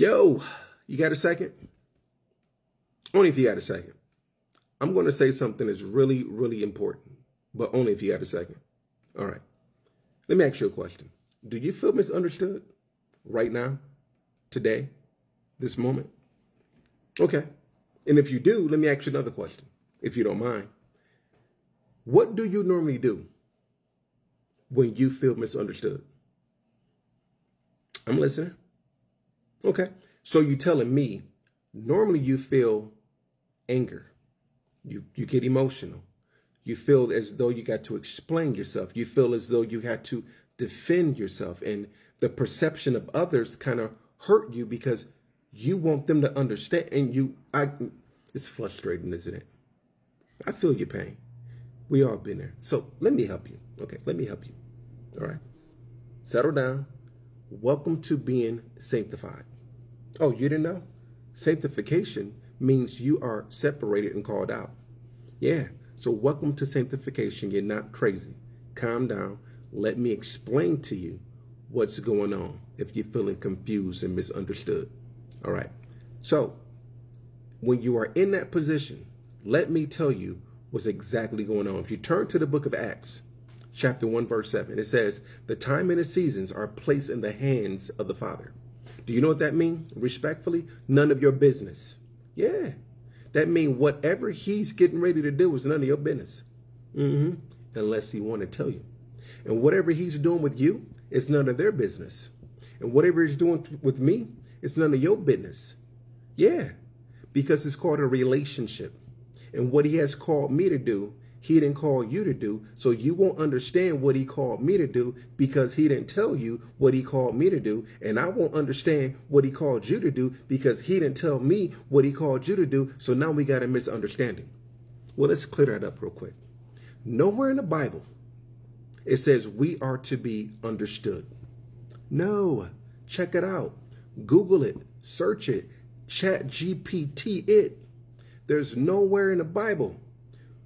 Yo, you got a second? Only if you got a second. I'm going to say something that's really, really important, but only if you got a second. All right. Let me ask you a question. Do you feel misunderstood right now, today, this moment? Okay. And if you do, let me ask you another question, if you don't mind. What do you normally do when you feel misunderstood? I'm listening. Okay. So you're telling me normally you feel anger. You get emotional. You feel as though you got to explain yourself. You feel as though you had to defend yourself. And the perception of others kind of hurt you because you want them to understand. And it's frustrating, isn't it? I feel your pain. We all been there. So let me help you. Okay, let me help you. All right. Settle down. Welcome to being sanctified. Oh, you didn't know? Sanctification means you are separated and called out. Yeah. So welcome to sanctification. You're not crazy. Calm down. Let me explain to you what's going on if you're feeling confused and misunderstood. All right. So when you are in that position, let me tell you what's exactly going on. If you turn to the book of Acts, chapter 1, verse 7, it says, the time and the seasons are placed in the hands of the Father. Do you know what that means? Respectfully, none of your business. Yeah. That means whatever he's getting ready to do is none of your business. Unless he want to tell you. And whatever he's doing with you, it's none of their business. And whatever he's doing with me, it's none of your business. Yeah. Because it's called a relationship. And what he has called me to do, he didn't call you to do. So you won't understand what he called me to do because he didn't tell you what he called me to do. And I won't understand what he called you to do because he didn't tell me what he called you to do. So now we got a misunderstanding. Well, let's clear that up real quick. Nowhere in the Bible it says we are to be understood. No, check it out. Google it, search it, chat GPT it. There's nowhere in the Bible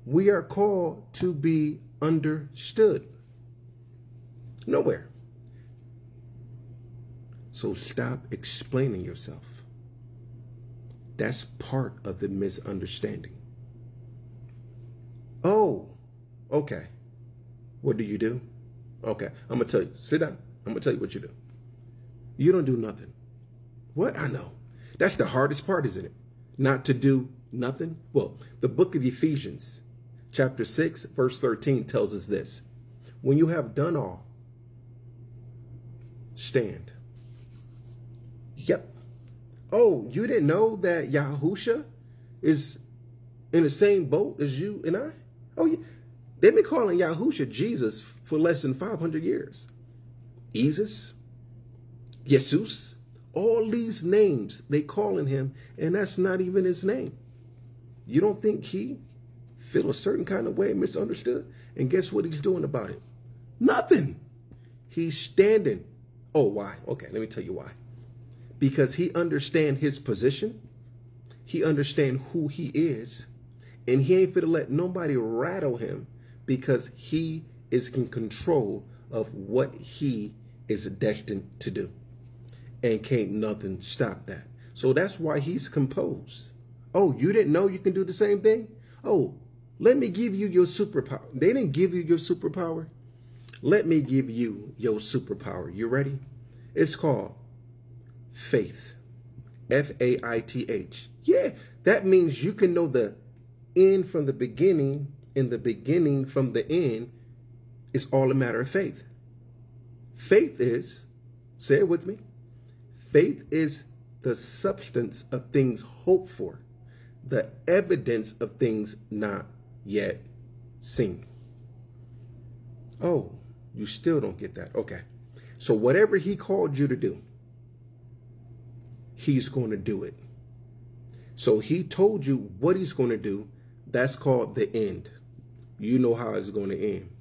we are called to be understood. Nowhere. So stop explaining yourself. That's part of the misunderstanding. Oh, okay. What do you do? Okay, I'm going to tell you. Sit down. I'm going to tell you what you do. You don't do nothing. What? I know. That's the hardest part, isn't it? Not to do nothing. Well, the book of Ephesians, chapter 6, verse 13 tells us this. When you have done all, stand. Yep. Oh, you didn't know that Yahusha is in the same boat as you and I? Oh, yeah. They've been calling Yahusha Jesus for less than 500 years. Jesus, Jesus, all these names they calling him, and that's not even his name. You don't think he feel a certain kind of way, misunderstood? And guess what he's doing about it? Nothing. He's standing. Oh, why? Okay, let me tell you why. Because he understand his position. He understand who he is. And he ain't finna let nobody rattle him because he is in control of what he is destined to do. And can't nothing stop that. So that's why he's composed. Oh, you didn't know you can do the same thing? Oh, let me give you your superpower. They didn't give you your superpower. Let me give you your superpower. You ready? It's called faith. F-A-I-T-H. Yeah, that means you can know the end from the beginning and the beginning from the end. It's all a matter of faith. Faith is, say it with me, faith is the substance of things hoped for, the evidence of things not yet seen. Oh, you still don't get that. Okay. So whatever he called you to do, he's going to do it. So he told you what he's going to do. That's called the end. You know how it's going to end.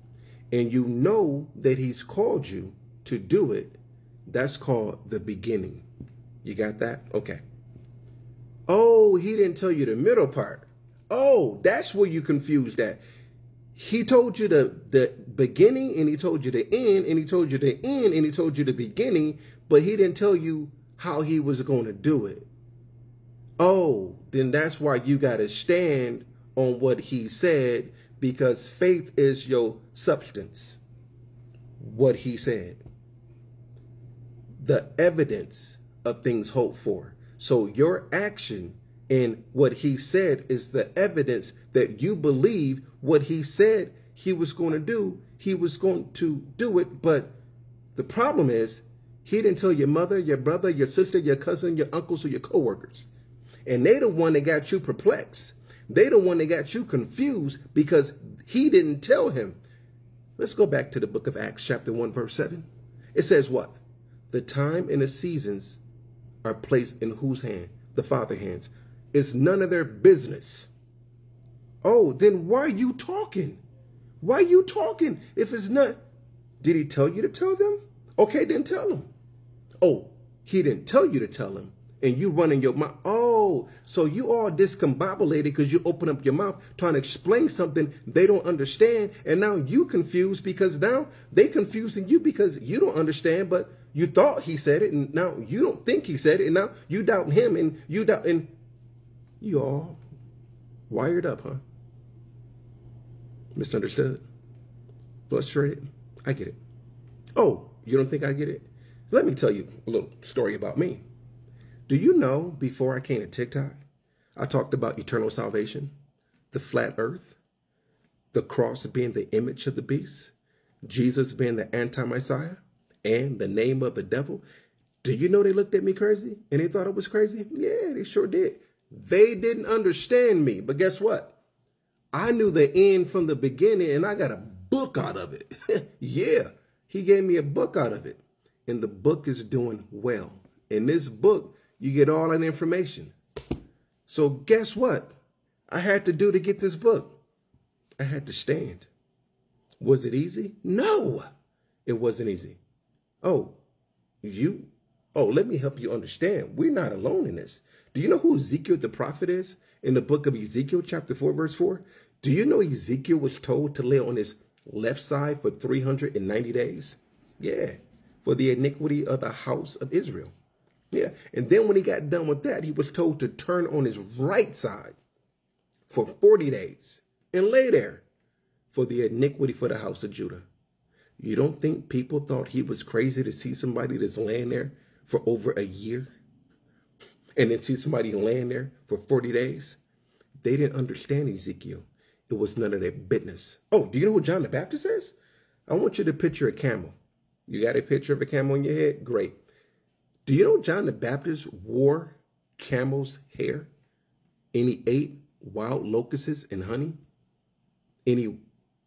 And you know that he's called you to do it. That's called the beginning. You got that? Okay. Oh, he didn't tell you the middle part. Oh, that's where you confused that. He told you the beginning, and he told you the end, and he told you the end, and he told you the beginning, but he didn't tell you how he was going to do it. Oh, then that's why you got to stand on what he said, because faith is your substance. What he said. The evidence of things hoped for. So your action in what he said is the evidence that you believe what he said he was going to do. He was going to do it. But the problem is, he didn't tell your mother, your brother, your sister, your cousin, your uncles, or your coworkers. And they the one that got you perplexed. They the one that got you confused because he didn't tell him. Let's go back to the book of Acts, chapter 1, verse 7. It says what? The time and the seasons are placed in whose hand? The Father's hands. It's none of their business. Oh, then why are you talking? Why are you talking if it's not? Did he tell you to tell them? Okay, then tell them. Oh, he didn't tell you to tell him, and you running your mouth. Oh, so you all discombobulated because you open up your mouth trying to explain something they don't understand, and now you confused because now they confusing you because you don't understand, but you thought he said it, and now you don't think he said it, and now you doubt him, and you all wired up, huh? Misunderstood, frustrated. I get it. Oh, you don't think I get it? Let me tell you a little story about me. Do you know, before I came to TikTok, I talked about eternal salvation, the flat earth, the cross being the image of the beast, Jesus being the anti-Messiah, and the name of the devil? Do you know they looked at me crazy and they thought it was crazy? Yeah, they sure did. They didn't understand me, but guess what? I knew the end from the beginning, and I got a book out of it. Yeah, he gave me a book out of it, and the book is doing well. In this book, you get all that information. So guess what I had to do to get this book? I had to stand. Was it easy? No, it wasn't easy. Oh, let me help you understand. We're not alone in this. Do you know who Ezekiel the prophet is in the book of Ezekiel, chapter 4, verse 4? Do you know Ezekiel was told to lay on his left side for 390 days? Yeah, for the iniquity of the house of Israel. Yeah, and then when he got done with that, he was told to turn on his right side for 40 days and lay there for the iniquity for the house of Judah. You don't think people thought he was crazy to see somebody that's laying there for over a year and then see somebody laying there for 40 days? They didn't understand Ezekiel. It was none of their business. Oh, do you know who John the Baptist is? I want you to picture a camel. You got a picture of a camel in your head? Great. Do you know John the Baptist wore camel's hair? And he ate wild locusts and honey? And he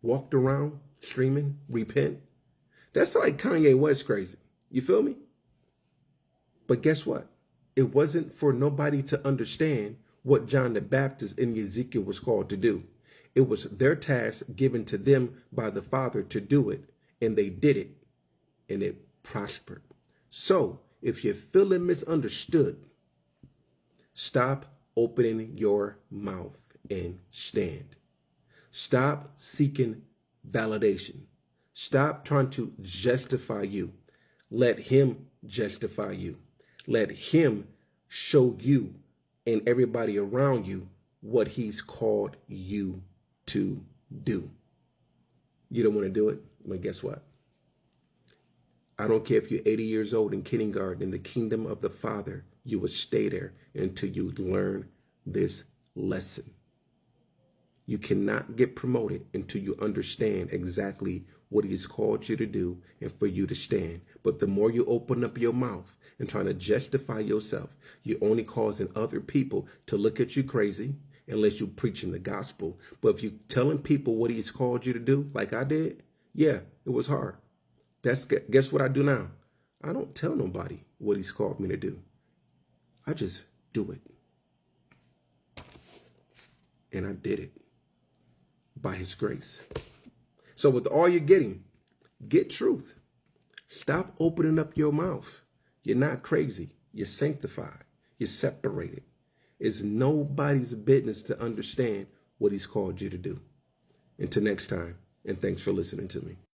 walked around screaming, repent? That's like Kanye West crazy. You feel me? But guess what? It wasn't for nobody to understand what John the Baptist and Ezekiel was called to do. It was their task given to them by the Father to do it, and they did it, and it prospered. So if you're feeling misunderstood, stop opening your mouth and stand. Stop seeking validation. Stop trying to justify you. Let him justify you. Let him show you and everybody around you what he's called you to do. You don't want to do it? Well, guess what? I don't care if you're 80 years old in kindergarten, in the kingdom of the Father, you will stay there until you learn this lesson. You cannot get promoted until you understand exactly what he's called you to do and for you to stand. But the more you open up your mouth and trying to justify yourself, you're only causing other people to look at you crazy unless you're preaching the gospel. But if you're telling people what he's called you to do, like I did, yeah, it was hard. Guess what I do now? I don't tell nobody what he's called me to do. I just do it. And I did it by his grace. So with all you're getting, get truth. Stop opening up your mouth. You're not crazy. You're sanctified. You're separated. It's nobody's business to understand what he's called you to do. Until next time, and thanks for listening to me.